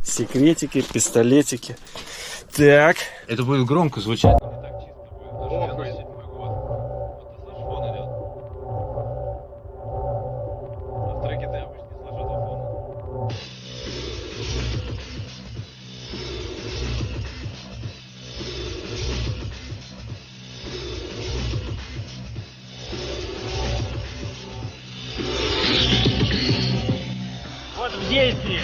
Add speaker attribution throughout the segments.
Speaker 1: Секретики, пистолетики. Так.
Speaker 2: Это будет громко звучать.
Speaker 1: Вот в действии.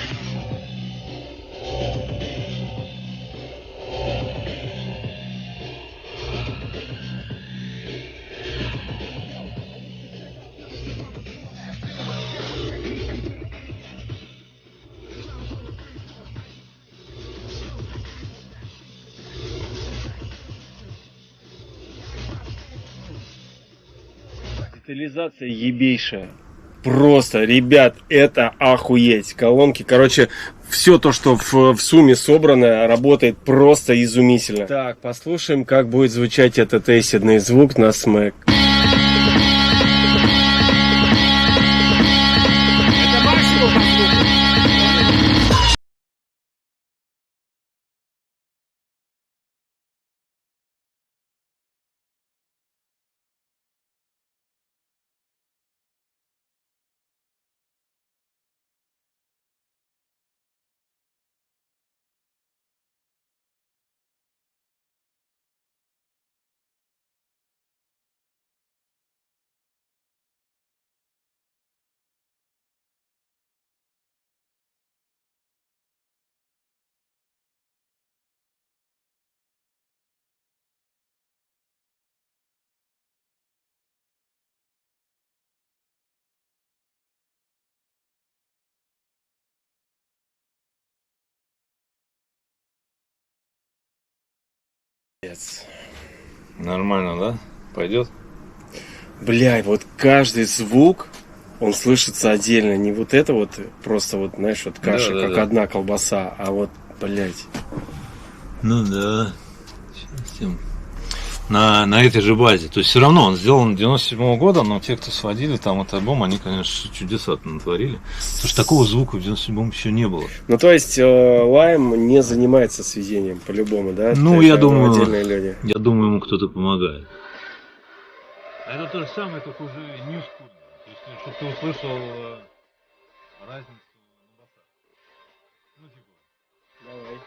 Speaker 1: Детализация ебейшая. Просто, ребят, это охуеть. Колонки, короче, все то, что в сумме собрано, работает просто изумительно. Так, послушаем, как будет звучать этот эйсидный звук на смэк. Это максимум по звуку.
Speaker 2: Нормально, да? Пойдет?
Speaker 1: Бля, вот каждый звук, он слышится отдельно. Не вот это вот, просто вот, знаешь, вот каша,
Speaker 2: да,
Speaker 1: как
Speaker 2: да.
Speaker 1: одна колбаса, а вот, блядь.
Speaker 2: Ну да. На этой же базе. То есть все равно он сделан 97-го года, но те, кто сводили там этот альбом, они, конечно, чудеса натворили. Потому что такого звука в 97-м еще не было.
Speaker 1: Ну, то есть, Лайм не занимается сведением, по-любому, да?
Speaker 2: Ну,
Speaker 1: Это
Speaker 2: я думаю,
Speaker 1: отдельные люди.
Speaker 2: я думаю, ему кто-то помогает. А это то же самое, только уже не скудно. То есть, чтобы ты услышал разницу на басах. Ну, типа.
Speaker 1: Давай.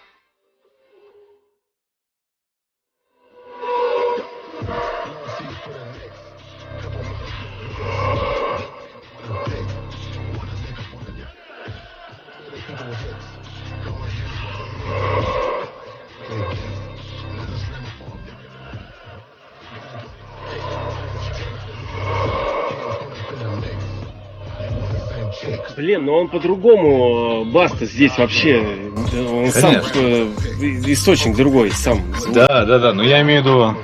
Speaker 1: Блин, но он по-другому, Баста здесь вообще, он сам источник другой, сам.
Speaker 2: Да, но я имею в виду,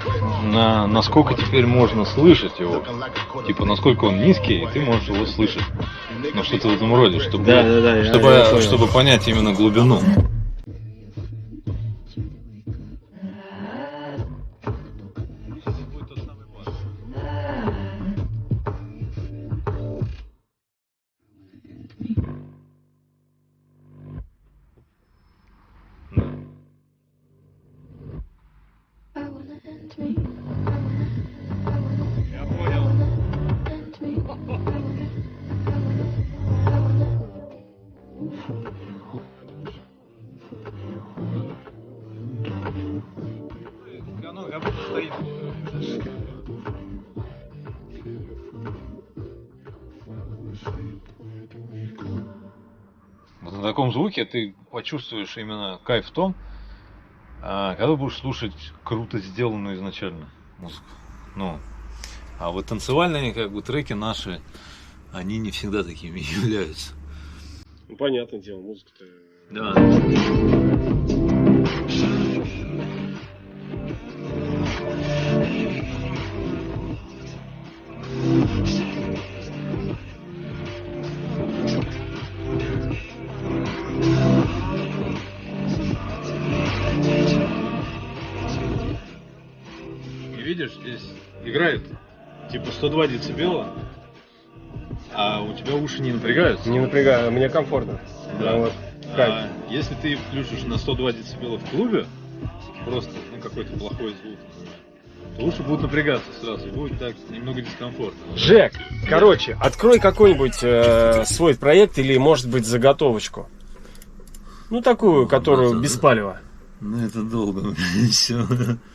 Speaker 2: насколько теперь можно слышать его. Типа, насколько он низкий, и ты можешь его слышать. Ну, что-то в этом роде, чтобы, чтобы понять именно глубину.
Speaker 1: Я понял.
Speaker 2: Вот на таком звуке ты почувствуешь именно кайф в том, когда будешь слушать круто сделанную изначально музыку. Ну, а вот танцевальные как бы треки наши, они не всегда такими являются.
Speaker 1: Ну, понятное дело, музыка-то...
Speaker 2: Да. И видишь, здесь играет типа 102 децибела, а у тебя уши не напрягаются.
Speaker 1: Не напрягаю, мне комфортно.
Speaker 2: Да.
Speaker 1: Вот.
Speaker 2: А если ты включишь на 102 децибела в клубе, просто какой-то плохой звук, то уши будут напрягаться сразу, и будет так немного дискомфортно.
Speaker 1: Жек, короче, открой какой-нибудь свой проект или, может быть, заготовочку. Ну, такую, которую без палева.
Speaker 2: Ну, это долго, все.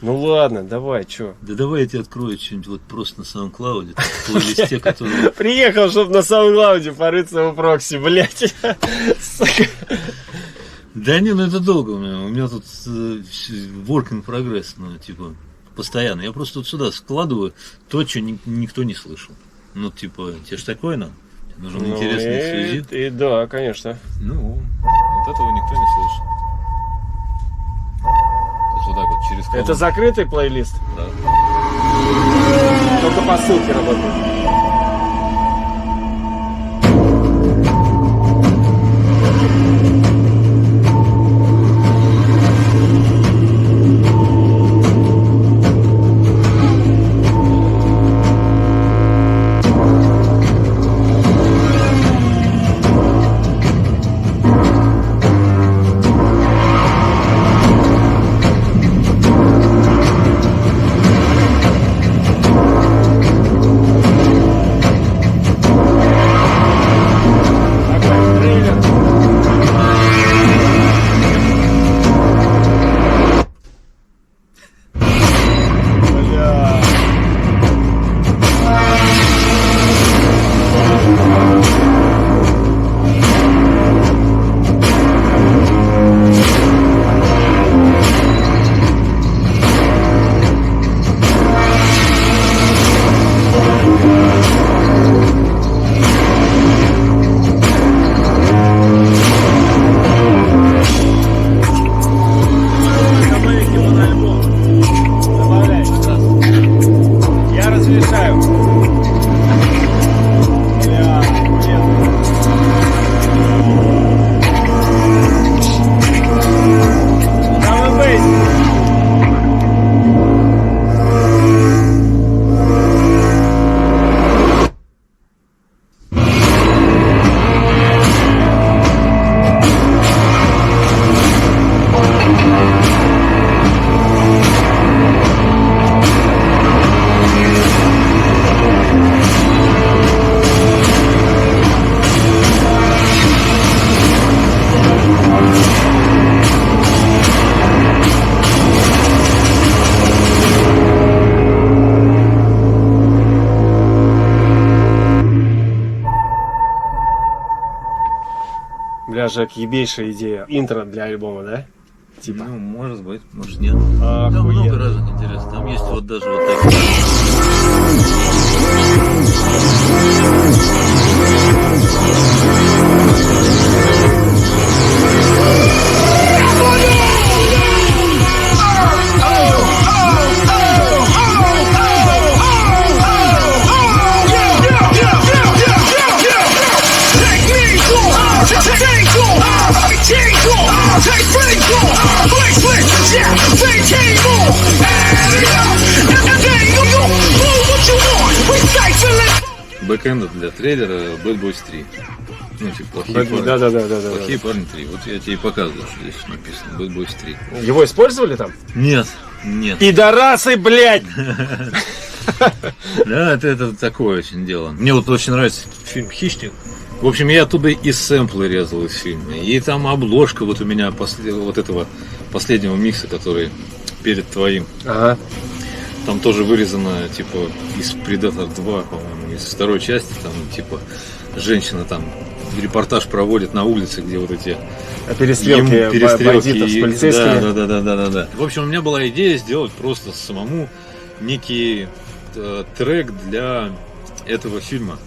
Speaker 1: Ну, ладно, давай, чё.
Speaker 2: Да давай я тебе открою что-нибудь вот просто на SoundCloud, в плейлисте, который...
Speaker 1: Приехал, чтобы на SoundCloud порыться в прокси, блядь.
Speaker 2: Да не, ну это долго у меня тут work in progress, ну, типа, постоянно. Я просто вот сюда складываю то, что никто не слышал. Ну, типа, тебе ж такое надо? Тебе нужен интересный эксклюзив.
Speaker 1: И да, конечно.
Speaker 2: Ну, вот этого никто не слышал. То есть вот так вот через колонку.
Speaker 1: Это закрытый плейлист?
Speaker 2: Да.
Speaker 1: Только по ссылке работает. Бля, Жек, ебейшая идея. Интро для альбома, да? Типа.
Speaker 2: Ну, может быть, может нет.
Speaker 1: Охуенно.
Speaker 2: Там много разных интересных. Там есть вот даже вот так. Бэкэнда для трейлера Bad Boys 3. Ну, типа, плохие парни.
Speaker 1: Да.
Speaker 2: Плохие парни 3. Вот я тебе и показываю, что здесь написано Bad Boys 3.
Speaker 1: Его использовали там?
Speaker 2: Нет.
Speaker 1: Пидорасы, блядь!
Speaker 2: Да, это такое очень дело. Мне вот очень нравится фильм «Хищник». В общем, я оттуда и сэмплы резал из фильма. И там обложка вот у меня вот этого последнего микса, который перед твоим.
Speaker 1: Ага.
Speaker 2: Там тоже вырезано, типа, из Predator 2, по-моему, из второй части, там, типа, женщина там репортаж проводит на улице, где вот эти
Speaker 1: перестрелки бандитов с полицейскими.
Speaker 2: Да. В общем, у меня была идея сделать просто самому некий трек для этого фильма.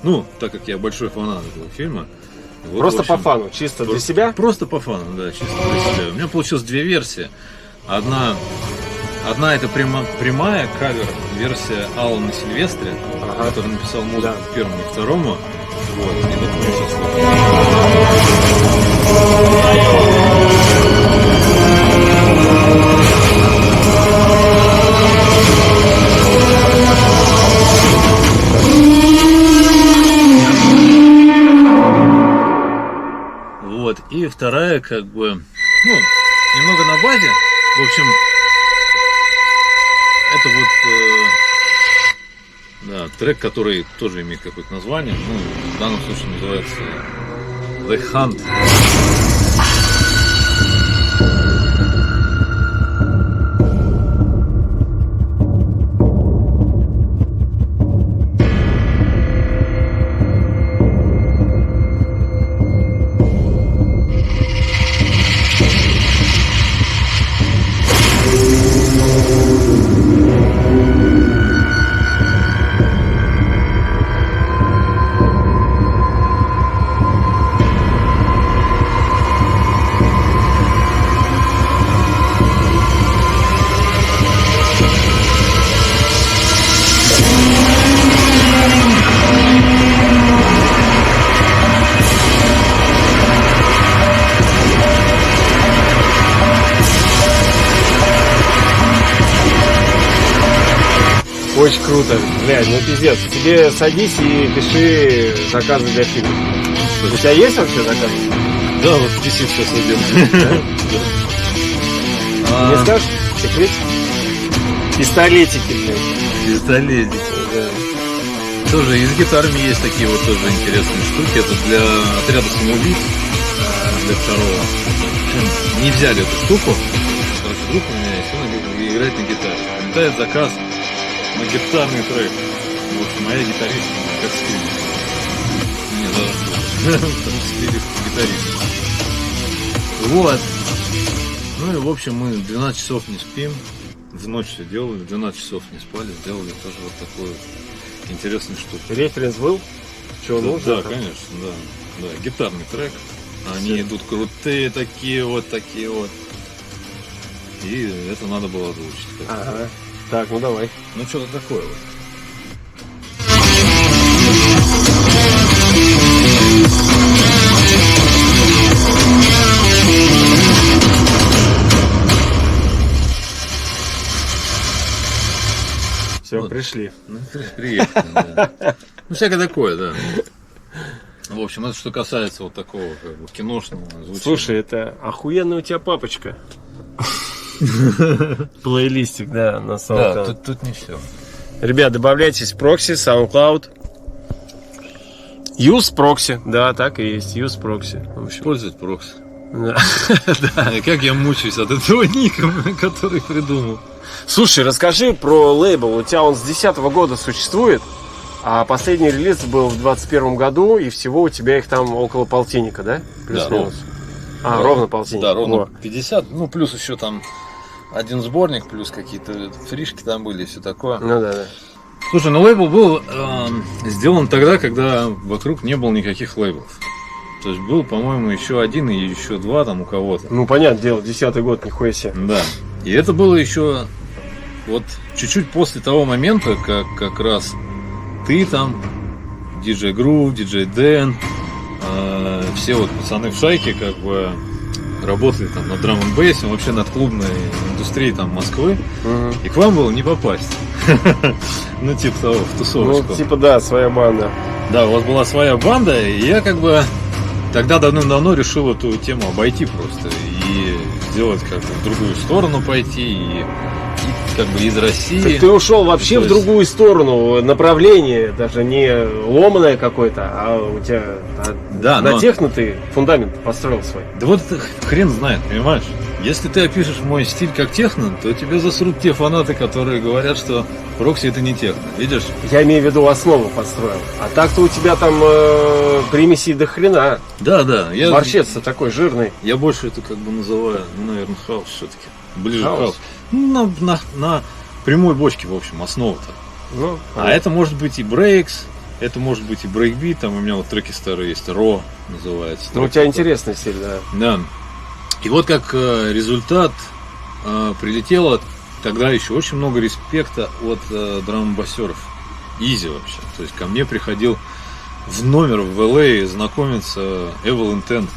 Speaker 2: Ну, так как я большой фанат этого фильма. Вот,
Speaker 1: просто
Speaker 2: общем,
Speaker 1: по фану, чисто для себя?
Speaker 2: Просто по фану, да, чисто для себя. У меня получилось две версии. Одна это прямая кавер-версия Алана Сильвестри, который написал музыку к первому и второму. Вот, и вот мы сейчас Вот, и вторая как бы, ну, немного на базе. В общем, это вот да, трек, который тоже имеет какое-то название. Ну, в данном случае называется The Hunt.
Speaker 1: Очень круто. Блядь, ну пиздец. Тебе садись и пиши заказы для фильма. У тебя есть вообще заказы?
Speaker 2: Да, вот висит сейчас один.
Speaker 1: Не скажешь? Секрет? Пистолетики, блядь.
Speaker 2: Пистолетики.
Speaker 1: Да.
Speaker 2: Тоже из гитарами есть такие вот тоже интересные штуки. Это для отряда самоубийц, для второго. Не взяли эту штуку. Короче, друг у меня есть, он играет на гитаре. Летает заказ на гитарный трек. В общем, моя гитаристка как скрипка. Не знаю, потому что гитарист. Вот. Ну и в общем мы 12 часов не спим. В ночь все делали, 12 часов не спали, сделали тоже вот такую интересную штуку.
Speaker 1: Референс был? Чего
Speaker 2: Да,
Speaker 1: нужно?
Speaker 2: да, конечно, да. Да, гитарный трек. Они идут крутые такие вот. И это надо было озвучить.
Speaker 1: Ага. Так, ну давай.
Speaker 2: Ну что-то такое вот.
Speaker 1: Все,
Speaker 2: Вот.
Speaker 1: пришли.
Speaker 2: Ну, приехали, да. Ну, всякое такое, да. В общем, это что касается вот такого как бы киношного звучания.
Speaker 1: Слушай, это охуенная у тебя папочка. Плейлистик, да, на SoundCloud.
Speaker 2: Да, тут не все.
Speaker 1: Ребят, добавляйтесь в Proxy, SoundCloud. Use Proxy, да, так и есть, Use Proxy. В общем,
Speaker 2: Использовать прокси.
Speaker 1: да.
Speaker 2: Как я мучаюсь от этого ника, который придумал.
Speaker 1: Слушай, расскажи про лейбл. У тебя он с 2010 года существует, а последний релиз был в 2021 году, и всего у тебя их там около полтинника, да? Плюс-минус.
Speaker 2: Да,
Speaker 1: Ровно полтинник.
Speaker 2: Да, ровно
Speaker 1: Во.
Speaker 2: 50. Ну, плюс еще там один сборник, плюс какие-то фришки там были и все такое.
Speaker 1: Ну да.
Speaker 2: Слушай, ну лейбл был сделан тогда, когда вокруг не было никаких лейблов. То есть был, по-моему, еще один и еще два там у кого-то.
Speaker 1: Ну, понятное дело, 10-й год, нихуя себе.
Speaker 2: Да. И это было еще вот чуть-чуть после того момента, как раз ты там, DJ Groove, DJ Дэн, все вот пацаны в шайке как бы работали там над драм-н-бейсом, вообще над клубной индустрией там Москвы.
Speaker 1: Угу.
Speaker 2: И к вам было не попасть. Ну, типа того, в тусовочку.
Speaker 1: Ну, типа, да, своя банда.
Speaker 2: Да, у вас была своя банда, и я как бы тогда давным-давно решил эту тему обойти просто и сделать как бы в другую сторону пойти и как бы из России.
Speaker 1: Так ты ушел вообще
Speaker 2: То
Speaker 1: в
Speaker 2: есть-
Speaker 1: другую сторону, направление, даже не ломаное какое-то, а у тебя
Speaker 2: Да,
Speaker 1: на
Speaker 2: но-
Speaker 1: техно ты фундамент построил свой.
Speaker 2: Да вот это хрен знает, понимаешь? Если ты опишешь мой стиль как техно, то тебе засрут те фанаты, которые говорят, что прокси это не техно. Видишь?
Speaker 1: Я имею в виду основу построил. А так-то у тебя там примесей до хрена.
Speaker 2: Да.
Speaker 1: Борщец-то такой жирный.
Speaker 2: Я больше это как бы называю, ну, наверное, хаус все-таки. Ближе к
Speaker 1: Хаус?
Speaker 2: хаусу. Ну, на прямой бочке, в общем, основа-то.
Speaker 1: Ну,
Speaker 2: А это может быть и брейкс, это может быть и брейкбит, там у меня вот треки старые есть, Ро называется.
Speaker 1: ну, у
Speaker 2: трек
Speaker 1: тебя
Speaker 2: такой.
Speaker 1: интересный стиль, да.
Speaker 2: Да. И вот как результат прилетело тогда еще очень много респекта от драм-басеров. Изи вообще. То есть ко мне приходил в номер в LA знакомиться Evil Intent,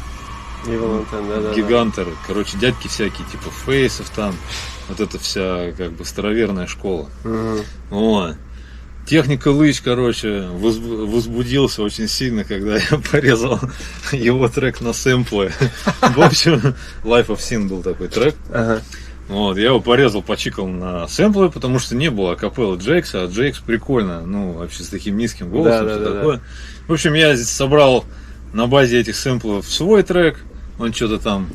Speaker 1: И Валентин, да.
Speaker 2: Гигантер, короче, дядьки всякие, типа Фейсов там, вот эта вся как бы староверная школа.
Speaker 1: Мгм.
Speaker 2: Вот. Техника Лыч, короче, возбудился очень сильно, когда я порезал его трек на сэмплы. В общем, Life of Sin был такой трек.
Speaker 1: Ага.
Speaker 2: Вот, я его порезал, почикал на сэмплы, потому что не было акапеллы Джейкса, а Джейкс прикольно, ну, вообще с таким низким голосом,
Speaker 1: Да,
Speaker 2: все
Speaker 1: да,
Speaker 2: такое. В общем, я здесь собрал на базе этих сэмплов свой трек, он что-то там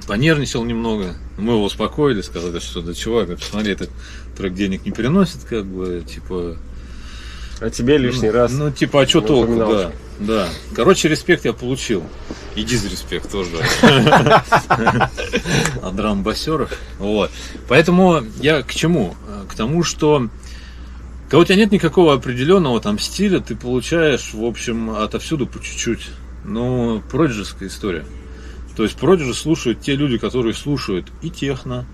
Speaker 2: понервничал немного, мы его успокоили, сказали, что да, чувак, посмотри, этот трек денег не переносит, как бы, типа...
Speaker 1: А тебе лишний раз.
Speaker 2: Ну, типа, а что толку,
Speaker 1: напоминал,
Speaker 2: да, да. Короче, респект я получил. И дизреспект тоже. От драмбассеров. Вот. Поэтому я к чему? К тому, что когда у тебя нет никакого определенного там стиля, ты получаешь, в общем, отовсюду по чуть-чуть. Ну, проджерская история. То есть Prodigy слушают те люди, которые слушают и техно,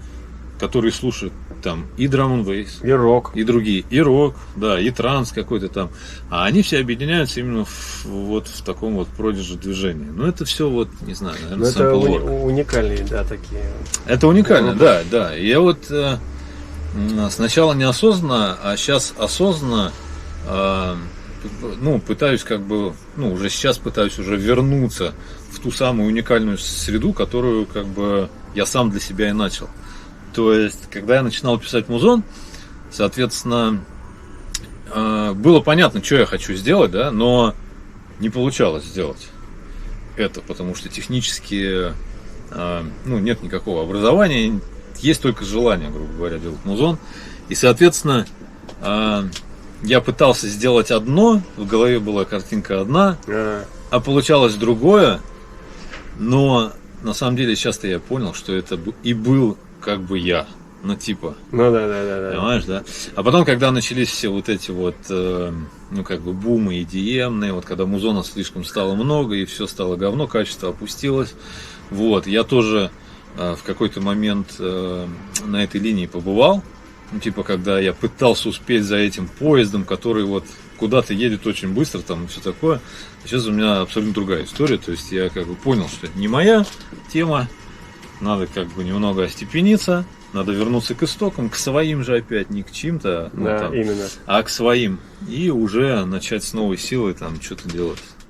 Speaker 2: которые слушают там и драм н бейс,
Speaker 1: И рок.
Speaker 2: и другие, и рок, да, и транс какой-то там. А они все объединяются именно вот в таком вот Prodigy движении. Ну, это все вот, не знаю, наверное,
Speaker 1: Ну, это
Speaker 2: sample work.
Speaker 1: уникальные, да, такие.
Speaker 2: Это уникально, да, да. И я вот сначала неосознанно, а сейчас осознанно, ну, пытаюсь как бы, ну, уже сейчас пытаюсь уже вернуться в ту самую уникальную среду, которую как бы я сам для себя и начал. То есть, когда я начинал писать музон, соответственно, было понятно, что я хочу сделать, да, но не получалось сделать это, потому что технически, ну, нет никакого образования, есть только желание, грубо говоря, делать музон. И, соответственно, я пытался сделать одно, в голове была картинка одна, а получалось другое, но на самом деле часто я понял, что это и был как бы я, ну типа.
Speaker 1: Ну да.
Speaker 2: Понимаешь, да? А потом, когда начались все вот эти вот, ну как бы бумы EDM-ные, вот когда музона слишком стало много и все стало говно, качество опустилось, вот, я тоже в какой-то момент на этой линии побывал, ну типа, когда я пытался успеть за этим поездом, который вот куда-то едет очень быстро, там и все такое. Сейчас у меня абсолютно другая история, то есть я как бы понял, что это не моя тема, надо как бы немного остепениться, надо вернуться к истокам, к своим же опять, не к чьим-то, ну,
Speaker 1: Да,
Speaker 2: там,
Speaker 1: именно.
Speaker 2: а к своим. И уже начать с новой силой там что-то делать.